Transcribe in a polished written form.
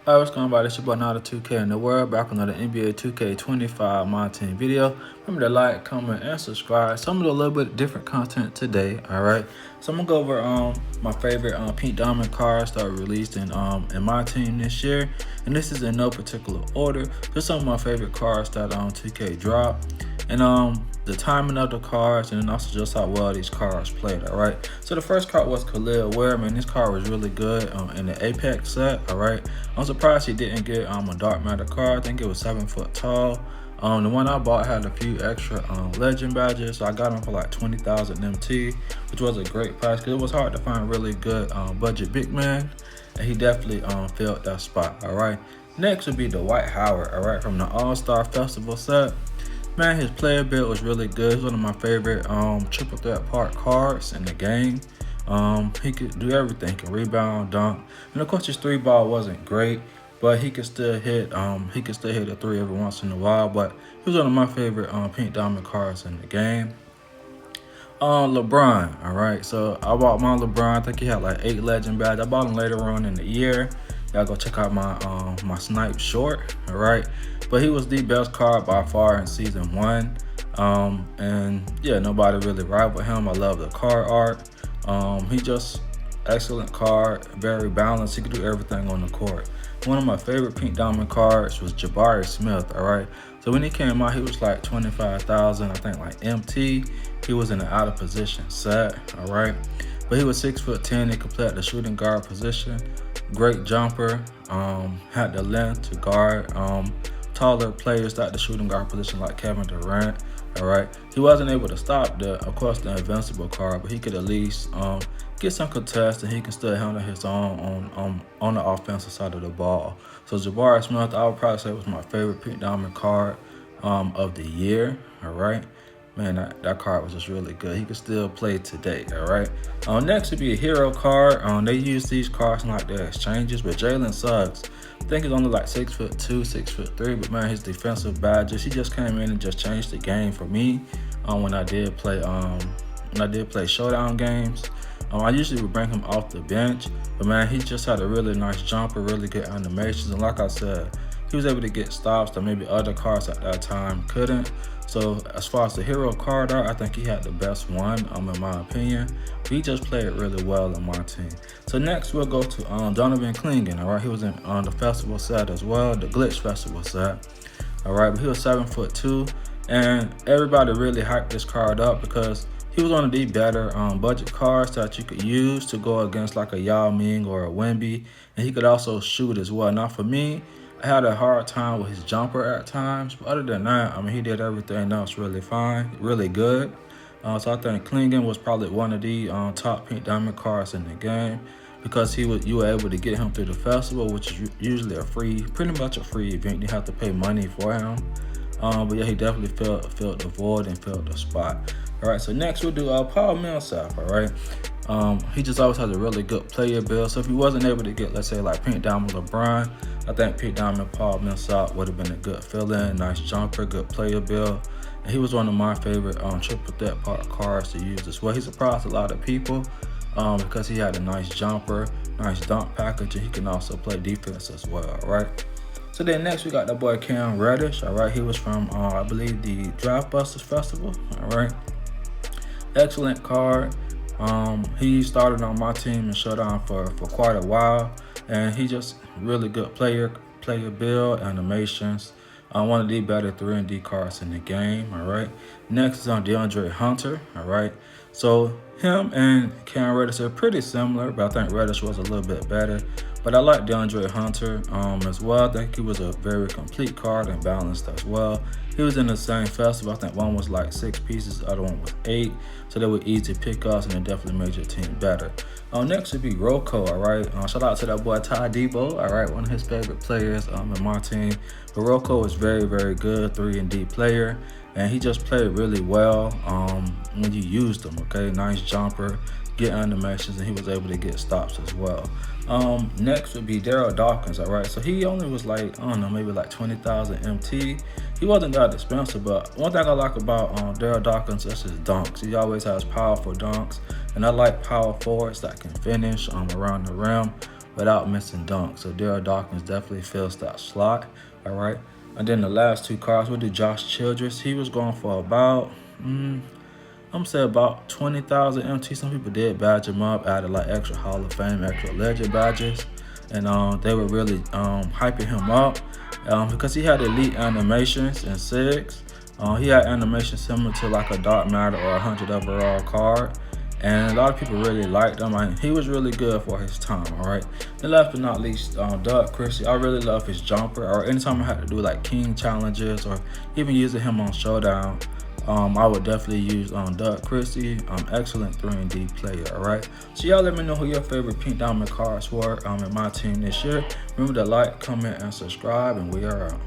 Hi, what's going on? It's your boy Nada 2K in the world. Back on another NBA 2K25 Myteam video. Remember to like, comment, and subscribe. So I'm gonna do a little bit different content today. All right. So I'm gonna go over my favorite pink diamond cards that were released in Myteam this year, and this is in no particular order. Just some of my favorite cards that 2K dropped, and the timing of the cards, and then also just how well these cards played. All right. So the first card was Khalil Ware. Man, this card was really good in the Apex set. All right. I'm surprised he didn't get a dark matter card. I think it was 7 foot tall. The one I bought had a few extra legend badges, so I got him for like 20,000 MT, which was a great price because it was hard to find really good budget big man, and he definitely filled that spot. All right. Next would be Dwight Howard. All right, from the All-Star Festival set. Man, his player build was really good. He's one of my favorite triple threat part cards in the game. He could do everything. He can rebound, dunk, and of course his three ball wasn't great, but he could still hit. He could still hit a three every once in a while. But he was one of my favorite pink diamond cards in the game. LeBron. All right, so I bought my LeBron. I think he had like 8 legend badges. I bought him later on in the year. Y'all go check out my snipe short. All right, but he was the best card by far in season 1. And yeah, nobody really rivaled him. I love the card art. He just excellent card, very balanced. He could do everything on the court. One of my favorite pink diamond cards was Jabari Smith. All right, so when he came out, he was like 25,000, I think, like MT. He was in an out of position set. All right, but he was 6'10". He could play at the shooting guard position. Great jumper. Had the length to guard taller players at the shooting guard position like Kevin Durant. All right, he wasn't able to stop of course, the invincible card, but he could at least get some contests, and he can still handle his own on the offensive side of the ball. So Jabari Smith, I would probably say, was my favorite pink diamond card of the year. All right, man, that card was just really good. He could still play today. All right. Next would be a hero card. They use these cards in like their exchanges, but Jalen Suggs. I think he's only like 6'2", 6'3", but man, his defensive badges, he just came in and just changed the game for me. When I did play showdown games, I usually would bring him off the bench, but man, he just had a really nice jumper, really good animations, and like I said, he was able to get stops that maybe other cards at that time couldn't. So as far as the hero card art, I think he had the best one, in my opinion. He just played really well in my team. So next we'll go to Donovan Clingan. All right, he was in the festival set as well, the Glitch Festival set. All right, but he was 7'2", and everybody really hyped this card up because he was one of the better budget cards that you could use to go against like a Yao Ming or a Wemby, and he could also shoot as well. Now for me, I had a hard time with his jumper at times, but other than that, I mean, he did everything else really fine, really good. So I think Clingan was probably one of the top pink diamond cards in the game because you were able to get him through the festival, which is usually pretty much a free event. You have to pay money for him. But yeah, he definitely filled the void and filled the spot. All right, so next we'll do Paul Millsap. All right. He just always has a really good player build. So if he wasn't able to get, let's say, like pink diamond LeBron, I think pink diamond Paul Millsap would have been a good fill-in, nice jumper, good player build. And he was one of my favorite triple threat part cards to use as well. He surprised a lot of people because he had a nice jumper, nice dunk package, and he can also play defense as well. All right. So then next we got the boy Cam Reddish. All right, he was from I believe the Draft Busters Festival. All right, excellent card. He started on my team and showdown for quite a while, and he just really good player build, animations. One of the better 3&D cards in the game. All right. Next is on DeAndre Hunter. All right. So him and Cam Reddish are pretty similar, but I think Reddish was a little bit better. But I like DeAndre Hunter as well. I think he was a very complete card and balanced as well. He was in the same festival. I think one was like 6 pieces, the other one was 8. So they were easy pickups, and it definitely made your team better. Next would be Rocco. All right. Shout out to that boy Ty Debo. All right, one of his favorite players in my team. But Rocco is very, very good 3&D player, and he just played really well when you used him. Okay, nice jumper, get animations, and he was able to get stops as well. Next would be Daryl Dawkins. All right, so he only was like, I don't know, maybe like 20,000 MT. He wasn't that expensive, but one thing I like about Daryl Dawkins is his dunks. He always has powerful dunks, and I like power forwards that can finish around the rim. without missing dunks. So Daryl Dawkins definitely fills that slot. All right. And then the last two cards with the Josh Childress, he was going for about I'm gonna say about 20,000 MT. Some people did badge him up, added like extra Hall of Fame, extra Legend badges, and they were really hyping him up because he had elite animations and SIGs. He had animations similar to like a Dark Matter or a 100 overall card. And a lot of people really liked him. He was really good for his time, all right? And last but not least, Doug Christie. I really love his jumper. Or anytime I had to do like King challenges or even using him on Showdown, I would definitely use Doug Christie. Excellent 3-and-D player, all right? So y'all let me know who your favorite Pink Diamond cards were in my team this year. Remember to like, comment, and subscribe, and we are out.